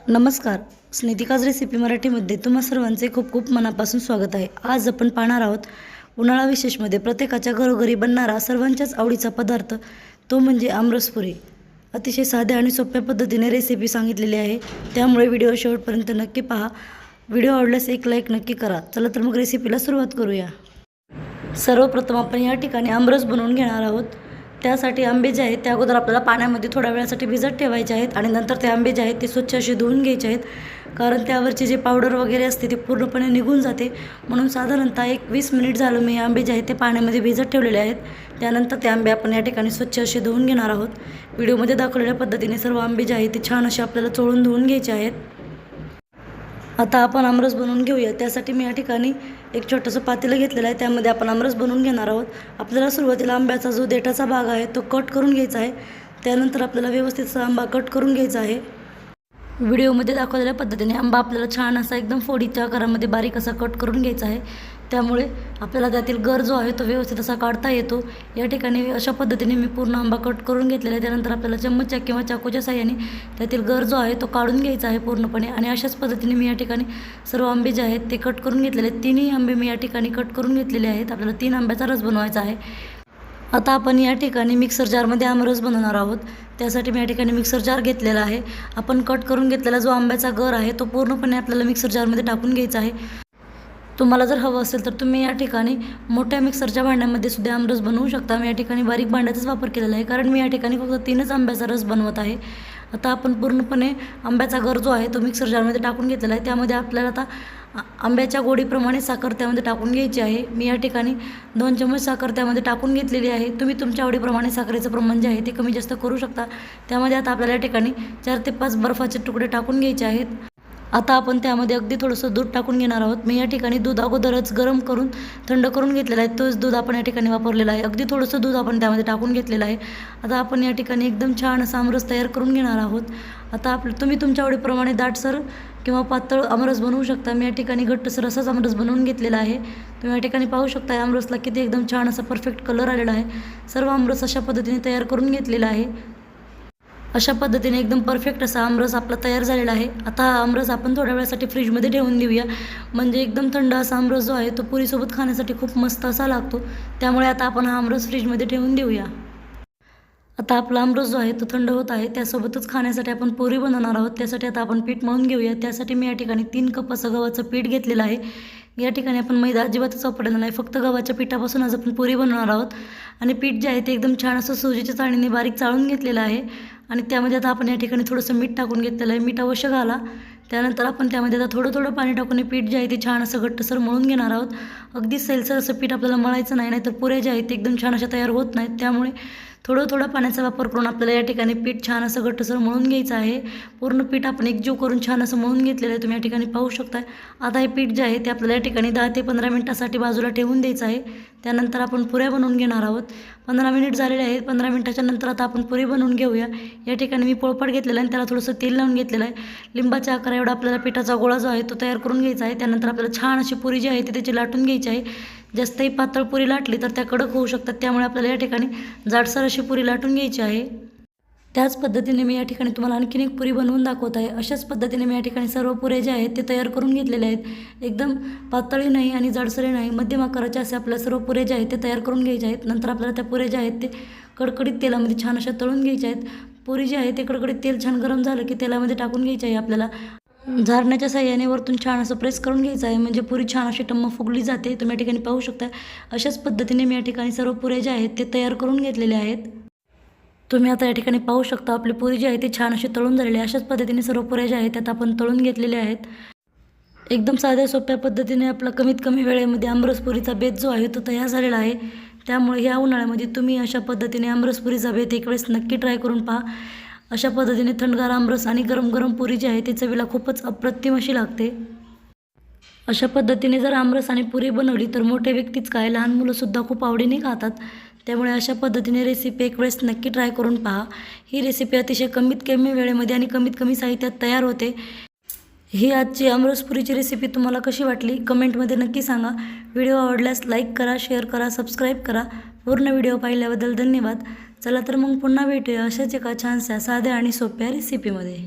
नमस्कार. स्नेतिकाज रेसिपी मराठीमध्ये तुम्हा सर्वांचे खूप खूप मनापासून स्वागत आहे. आज आपण पाहणार आहोत उन्हाळा विशेषमध्ये प्रत्येकाच्या घरोघरी बनणारा सर्वांच्याच आवडीचा पदार्थ, तो म्हणजे आमरसपुरी. अतिशय साध्या आणि सोप्या पद्धतीने रेसिपी सांगितलेली आहे, त्यामुळे व्हिडिओ शेवटपर्यंत नक्की पहा. व्हिडिओ आवडल्यास एक लाईक नक्की करा. चला तर मग रेसिपीला सुरुवात करूया. सर्वप्रथम आपण या ठिकाणी आमरस बनवून घेणार आहोत. त्यासाठी आंबे जे आहेत ते अगोदर आपल्याला पाण्यामध्ये थोड्या वेळासाठी भिजत ठेवायचे आहेत आणि नंतर ते आंबे जे आहेत ते स्वच्छ असे धुवून घ्यायचे आहेत, कारण त्यावरची जे पावडर वगैरे असते ते पूर्णपणे निघून जाते. म्हणून साधारणतः एक 20 मिनिट झालं मी आंबे जे आहेत ते पाण्यामध्ये भिजत ठेवलेले आहेत. त्यानंतर ते आंबे आपण या ठिकाणी स्वच्छ असे धुवून घेणार आहोत. व्हिडिओमध्ये दाखवलेल्या पद्धतीने सर्व आंबे जे आहेत ते छान असे आपल्याला चोळून धुवून घ्यायचे आहेत. आता आपण आमरस बनवून घेऊया. त्यासाठी मी या ठिकाणी एक छोटंसं पातेलं घेतलेलं आहे, त्यामध्ये आपण आमरस बनवून घेणार आहोत. आपल्याला सुरुवातीला आंब्याचा जो देठाचा भाग आहे तो कट करून घ्यायचा आहे. त्यानंतर आपल्याला व्यवस्थित असा आंबा कट करून घ्यायचा आहे. व्हिडिओमध्ये दाखवलेल्या पद्धतीने आंबा आपल्याला छान असा एकदम फोडीच्या आकारामध्ये बारीक असा कट करून घ्यायचा आहे. त्यामुळे आपल्याला त्यातील गर जो आहे तो व्यवस्थित असा काढता येतो. या ठिकाणी अशा पद्धतीने मी पूर्ण आंबा कट करून घेतलेला आहे. त्यानंतर आपल्याला चम्मचच्या किंवा चाकूच्या साहाय्याने त्यातील गर जो आहे तो काढून घ्यायचा आहे पूर्णपणे. आणि अशाच पद्धतीने मी या ठिकाणी सर्व आंबे जे आहेत ते कट करून घेतलेले आहेत. तिन्ही आंबे मी या ठिकाणी कट करून घेतलेले आहेत. आपल्याला 3 आंब्याचा रस बनवायचा आहे. आता आपण या ठिकाणी मिक्सर जारमध्ये आमरस बनवणार आहोत. त्यासाठी मी या ठिकाणी मिक्सर जार घेतलेला आहे. आपण कट करून घेतलेला जो आंब्याचा गर आहे तो पूर्णपणे आपल्याला मिक्सर जारमध्ये टाकून घ्यायचा आहे. तुम्हाला जर हवं असेल तर तुम्ही या ठिकाणी मोठ्या मिक्सरच्या भांड्यामध्ये सुद्धा आमरस बनवू शकता. मी या ठिकाणी बारीक भांड्याचाच वापर केलेला आहे, कारण मी या ठिकाणी फक्त 3च आंब्याचा रस बनवत आहे. आता आपण पूर्णपणे आंब्याचा गर जो आहे तो मिक्सर जारमध्ये टाकून घेतलेला आहे. त्यामध्ये आपल्याला आता आंब्याच्या गोडीप्रमाणे साखर त्यामध्ये टाकून घ्यायची आहे. मी या ठिकाणी 2 चम्मच साखर त्यामध्ये टाकून घेतलेली आहे. तुम्ही तुमच्या आवडीप्रमाणे साखरेचं प्रमाण जे आहे ते कमी जास्त करू शकता. त्यामध्ये आता आपल्याला या ठिकाणी 4 ते 5 बर्फाचे तुकडे टाकून घ्यायचे आहेत. आता आपण त्यामध्ये अगदी थोडंसं दूध टाकून घेणार आहोत. मी या ठिकाणी दूध अगोदरच गरम करून थंड करून घेतलेलं आहे. तोच दूध आपण या ठिकाणी वापरलेला आहे. अगदी थोडंसं दूध आपण त्यामध्ये टाकून घेतलेलं आहे. आता आपण या ठिकाणी एकदम छान असा आमरस तयार करून घेणार आहोत. आता तुम्ही तुमच्या आवडीप्रमाणे दाटसर किंवा पातळ आमरस बनवू शकता. मी या ठिकाणी घट्टसर असाच आमरस बनवून घेतलेला आहे. तुम्ही या ठिकाणी पाहू शकता आमरसला किती एकदम छान असा परफेक्ट कलर आलेला आहे. सर्व आमरस अशा पद्धतीने तयार करून घेतलेला आहे. अशा पद्धतीने एकदम परफेक्ट असा आमरस आपला तयार झालेला आहे. आता हा आमरस आपण थोड्या वेळासाठी फ्रीजमध्ये ठेवून देऊया, म्हणजे एकदम थंड असा आमरस जो आहे तो पुरीसोबत खाण्यासाठी खूप मस्त असा लागतो. त्यामुळे आता आपण हा आमरस फ्रीजमध्ये ठेवून देऊया. आता आपला आमरस जो आहे तो थंड होत आहे. त्यासोबतच खाण्यासाठी आपण पुरी बनवणार आहोत. त्यासाठी आता आपण पीठ मळून घेऊया. त्यासाठी मी या ठिकाणी 3 कप असं गव्हाचं पीठ घेतलेलं आहे. या ठिकाणी आपण मैदा अजिबातच वापरलेला नाही, फक्त गव्हाच्या पिठापासून आज आपण पुरी बनवणार आहोत. आणि पीठ जे आहे ते एकदम छान असं सुजीच्या चाळणीने बारीक चाळून घेतलेलं आहे. आणि त्यामध्ये आता आपण या ठिकाणी थोडंसं मीठ टाकून घेतलेलं आहे. मीठ अवश्य घाला. त्यानंतर आपण त्यामध्ये आता थोडं थोडं पाणी टाकून पीठ जे आहे ते छान असं घट्टसर मळून घेणार आहोत. अगदी सैलसर असं पीठ आपल्याला मळायचं नाही, नाहीतर पुऱ्या ज्या आहेत ते एकदम छान अशा तयार होत नाहीत. त्यामुळे थोडं थोडं पाण्याचा वापर करून आपल्याला या ठिकाणी पीठ छान असं घट्टसर मळून घ्यायचं आहे. पूर्ण पीठ आपण एकजीव करून छान असं मळून घेतलेलं आहे. तुम्ही या ठिकाणी पाहू शकता. आता हे पीठ जे आहे ते आपल्याला या ठिकाणी 10 ते 15 मिनिटासाठी बाजूला ठेवून द्यायचं आहे. त्यानंतर आपण पुऱ्या बनवून घेणार आहोत. 15 मिनिट झालेले आहेत. 15 मिनिटाच्या नंतर आता आपण पुरी बनवून घेऊया. या ठिकाणी मी पोळपाट घेतलेला आहे आणि त्याला थोडंसं तेल लावून घेतलेलं आहे. लिंबाच्या आकारा एवढा आपल्याला पिठाचा गोळा जो आहे तो तयार करून घ्यायचा आहे. त्यानंतर आपल्याला छान अशी पुरी जी आहे ती त्याची लाटून घ्यायची आहे. जास्तही पातळ पुरी लाटली तर त्या कडक होऊ शकतात. त्यामुळे आपल्याला या ठिकाणी जाडसर अशी पुरी लाटून घ्यायची आहे. त्याच पद्धतीने मी या ठिकाणी तुम्हाला आणखीन एक पुरी बनवून दाखवत आहे. अशाच पद्धतीने मी या ठिकाणी सर्व पुऱ्या जे आहेत ते तयार करून घेतलेले आहेत. एकदम पातळी नाही आणि जाडसरही नाही, मध्यम आकाराच्या असे आपल्या सर्व पुऱ्या जे आहेत ते तयार करून घ्यायचे आहेत. नंतर आपल्याला त्या पुऱ्या ज्या आहेत ते कडकडीत तेलामध्ये छान अशा तळून घ्यायच्या आहेत. पुरी जी आहे ते कडकडीत तेल छान गरम झालं की तेलामध्ये टाकून घ्यायची आहे. आपल्याला झारण्याच्या साहाय्याने वरतून छान असं प्रेस करून घ्यायचं आहे, म्हणजे पुरी छान अशी टम्म फुगली जाते. तुम्ही या ठिकाणी पाहू शकता. अशाच पद्धतीने मी या ठिकाणी सर्व पुऱ्या ज्या आहेत ते तयार करून घेतलेले आहेत. तुम्ही आता या ठिकाणी पाहू शकता आपली पुरी जी आहे ती छान अशी तळून झालेली आहे. अशाच पद्धतीने सर्व पुऱ्या ज्या आहेत त्यात आपण तळून घेतलेल्या आहेत. एकदम साध्या सोप्या पद्धतीने आपला कमीत कमी वेळेमध्ये आमरसपुरीचा बेत जो आहे तो तयार झालेला आहे. त्यामुळे ह्या उन्हाळ्यामध्ये तुम्ही अशा पद्धतीने आमरसपुरीचा बेत एक वेळेस नक्की ट्राय करून पहा. अशा पद्धतीने थंडगार आमरस आणि गरम गरम पुरी जी आहे ती चवीला खूपच अप्रतिम अशी लागते. अशा पद्धतीने जर आमरस आणि पुरी बनवली तर मोठे व्यक्तीच काय, लहान मुलंसुद्धा खूप आवडीने खातात. त्यामुळे अशा पद्धतीने रेसिपी एक वेळेस नक्की ट्राय करून पहा. ही रेसिपी अतिशय कमीत कमी वेळेमध्ये आणि कमीत कमी साहित्यात तयार होते. ही आजची आमरसपुरीची रेसिपी तुम्हाला कशी वाटली कमेंटमध्ये नक्की सांगा. व्हिडिओ आवडल्यास लाईक करा, शेअर करा, सबस्क्राईब करा. पूर्ण व्हिडिओ पाहिल्याबद्दल धन्यवाद. चला तर मग पुन्हा भेटूया अशाच एका छानशा साध्या आणि सोप्या रेसिपीमध्ये.